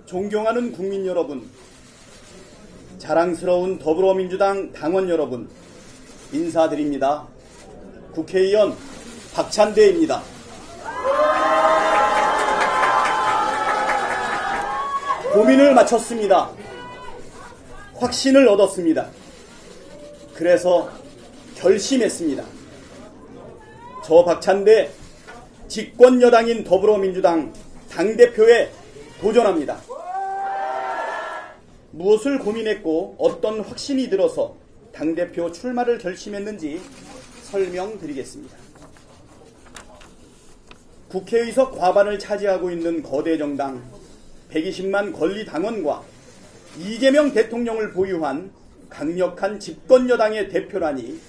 존경하는 국민 여러분, 자랑스러운 더불어민주당 당원 여러분, 인사드립니다. 국회의원 박찬대입니다. 고민을 마쳤습니다. 확신을 얻었습니다. 그래서 결심했습니다. 저 박찬대 집권여당인 더불어민주당 당대표에 도전합니다. 무엇을 고민했고 어떤 확신이 들어서 당대표 출마를 결심했는지 설명드리겠습니다. 국회의석 과반을 차지하고 있는 거대 정당 120만 권리 당원과 이재명 대통령을 보유한 강력한 집권여당의 대표라니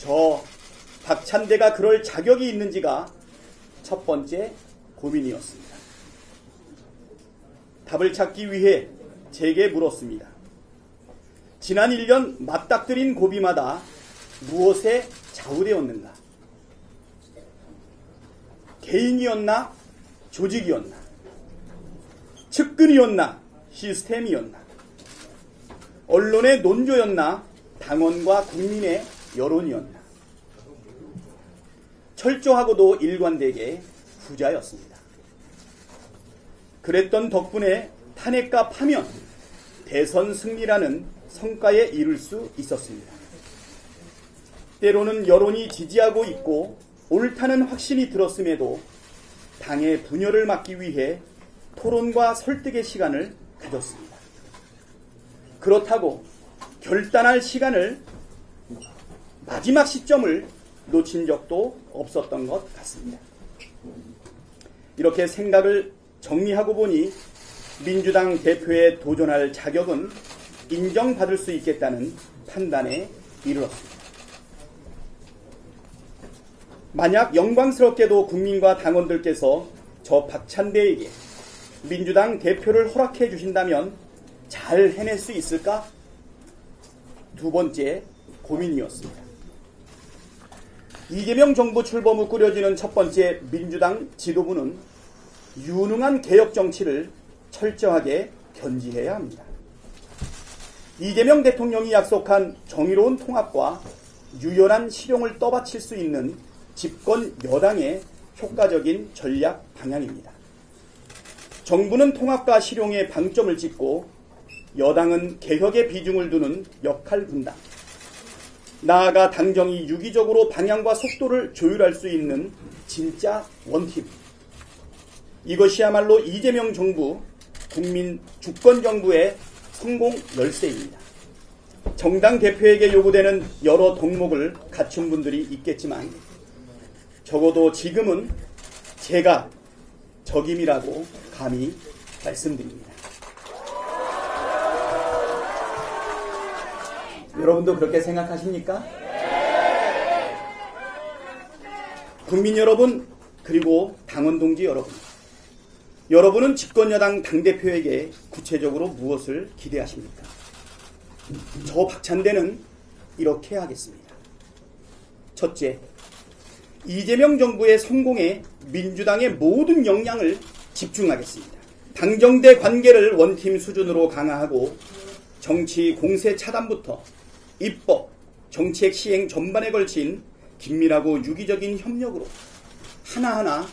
저 박찬대가 그럴 자격이 있는지가 첫 번째 고민이었습니다. 답을 찾기 위해 제게 물었습니다. 지난 1년 맞닥뜨린 고비마다 무엇에 좌우되었는가? 개인이었나? 조직이었나? 측근이었나? 시스템이었나? 언론의 논조였나? 당원과 국민의 여론이었나? 철저하고도 일관되게 후자였습니다. 그랬던 덕분에 탄핵과 파면, 대선 승리라는 성과에 이를 수 있었습니다. 때로는 여론이 지지하고 있고 옳다는 확신이 들었음에도 당의 분열을 막기 위해 토론과 설득의 시간을 가졌습니다. 그렇다고 결단할 시간을, 마지막 시점을 놓친 적도 없었던 것 같습니다. 이렇게 생각을 정리하고 보니 민주당 대표에 도전할 자격은 인정받을 수 있겠다는 판단에 이르렀습니다. 만약 영광스럽게도 국민과 당원들께서 저 박찬대에게 민주당 대표를 허락해 주신다면 잘 해낼 수 있을까? 두 번째 고민이었습니다. 이재명 정부 출범 후 꾸려지는 첫 번째 민주당 지도부는 유능한 개혁 정치를 철저하게 견지해야 합니다. 이재명 대통령이 약속한 정의로운 통합과 유연한 실용을 떠받칠 수 있는 집권 여당의 효과적인 전략 방향입니다. 정부는 통합과 실용에 방점을 찍고 여당은 개혁의 비중을 두는 역할 분담, 나아가 당정이 유기적으로 방향과 속도를 조율할 수 있는 진짜 원팀, 이것이야말로 이재명 정부, 국민 주권 정부의 성공 열쇠입니다. 정당 대표에게 요구되는 여러 덕목을 갖춘 분들이 있겠지만 적어도 지금은 제가 적임이라고 감히 말씀드립니다. 여러분도 그렇게 생각하십니까? 국민 여러분, 그리고 당원 동지 여러분, 여러분은 집권여당 당대표에게 구체적으로 무엇을 기대하십니까? 저 박찬대는 이렇게 하겠습니다. 첫째, 이재명 정부의 성공에 민주당의 모든 역량을 집중하겠습니다. 당정대 관계를 원팀 수준으로 강화하고 정치 공세 차단부터 입법, 정책 시행 전반에 걸친 긴밀하고 유기적인 협력으로 하나하나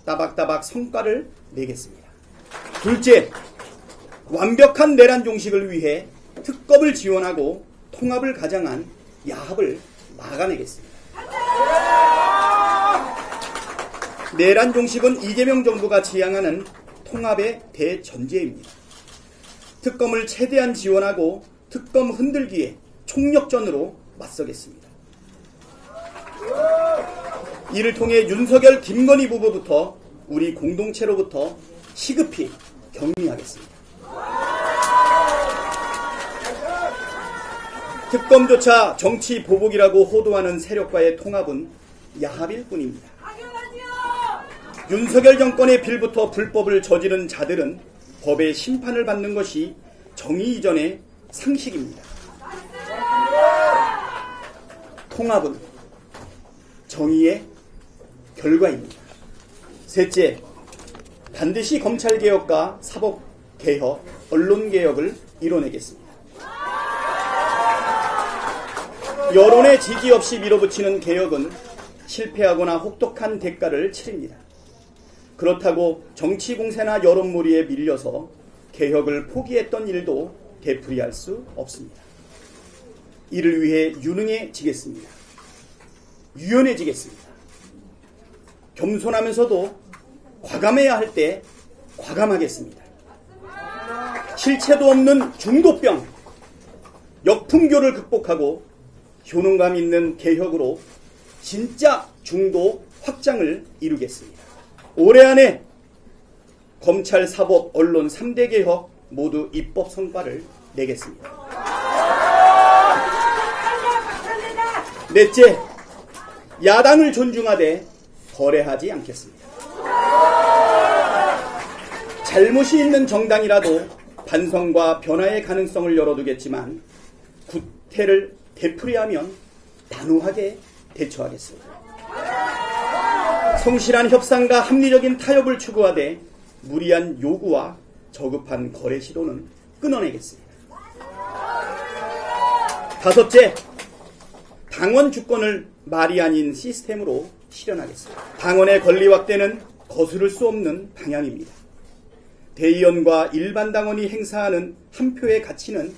따박따박 성과를 내겠습니다. 둘째, 완벽한 내란 종식을 위해 특검을 지원하고 통합을 가장한 야합을 막아내겠습니다. 내란 종식은 이재명 정부가 지향하는 통합의 대전제입니다. 특검을 최대한 지원하고 특검 흔들기에 총력전으로 맞서겠습니다. 이를 통해 윤석열, 김건희 부부부터 우리 공동체로부터 시급히 격리하겠습니다. 특검조차 정치 보복이라고 호도하는 세력과의 통합은 야합일 뿐입니다. 윤석열 정권의 빌부터 불법을 저지른 자들은 법의 심판을 받는 것이 정의 이전의 상식입니다. 통합은 정의의 결과입니다. 셋째, 반드시 검찰개혁과 개혁, 언론개혁을 이뤄내겠습니다. 여론의 지지 없이 밀어붙이는 개혁은 실패하거나 혹독한 대가를 치릅니다. 그렇다고 정치 공세나 여론몰이에 밀려서 개혁을 포기했던 일도 되풀이할 수 없습니다. 이를 위해 유능해지겠습니다. 유연해지겠습니다. 겸손하면서도 과감해야 할 때 과감하겠습니다. 실체도 없는 중도병, 역풍교를 극복하고 효능감 있는 개혁으로 진짜 중도 확장을 이루겠습니다. 올해 안에 검찰, 사법, 언론 3대 개혁 모두 입법 성과를 내겠습니다. 넷째, 야당을 존중하되 거래하지 않겠습니다. 잘못이 있는 정당이라도 반성과 변화의 가능성을 열어두겠지만 구태를 되풀이하면 단호하게 대처하겠습니다. 성실한 협상과 합리적인 타협을 추구하되 무리한 요구와 저급한 거래 시도는 끊어내겠습니다. 다섯째, 당원 주권을 말이 아닌 시스템으로 실현하겠습니다. 당원의 권리 확대는 거스를 수 없는 방향입니다. 대의원과 일반 당원이 행사하는 한 표의 가치는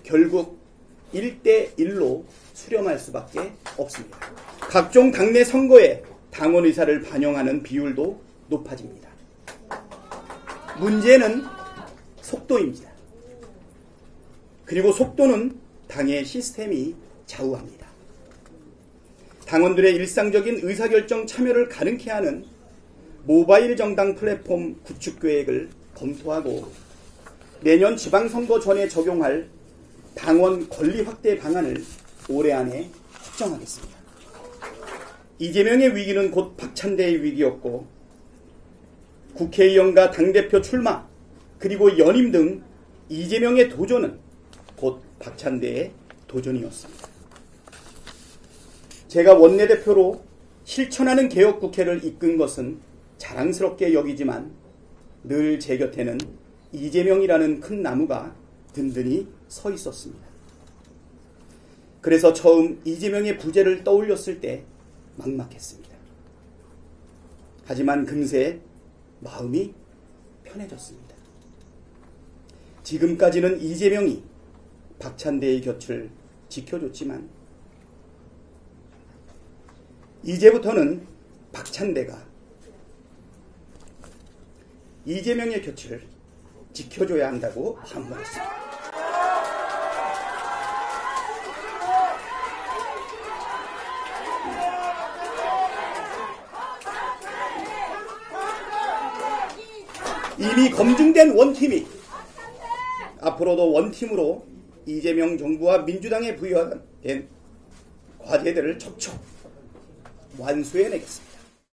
결국 1대1로 수렴할 수밖에 없습니다. 각종 당내 선거에 당원 의사를 반영하는 비율도 높아집니다. 문제는 속도입니다. 그리고 속도는 당의 시스템이 좌우합니다. 당원들의 일상적인 의사결정 참여를 가능케 하는 모바일 정당 플랫폼 구축 계획을 검토하고 내년 지방선거 전에 적용할 당원 권리 확대 방안을 올해 안에 확정하겠습니다. 이재명의 위기는 곧 박찬대의 위기였고 국회의원과 당대표 출마 그리고 연임 등 이재명의 도전은 곧 박찬대의 도전이었습니다. 제가 원내대표로 실천하는 개혁국회를 이끈 것은 자랑스럽게 여기지만 늘 제 곁에는 이재명이라는 큰 나무가 든든히 서 있었습니다. 그래서 처음 이재명의 부재를 떠올렸을 때 막막했습니다. 하지만 금세 마음이 편해졌습니다. 지금까지는 이재명이 박찬대의 곁을 지켜줬지만 이제부터는 박찬대가 이재명의 곁을 지켜줘야 한다고 판단했습니다. 이미 검증된 원팀이 앞으로도 원팀으로 이재명 정부와 민주당에 부여된 과제들을 척척 완수해내겠습니다.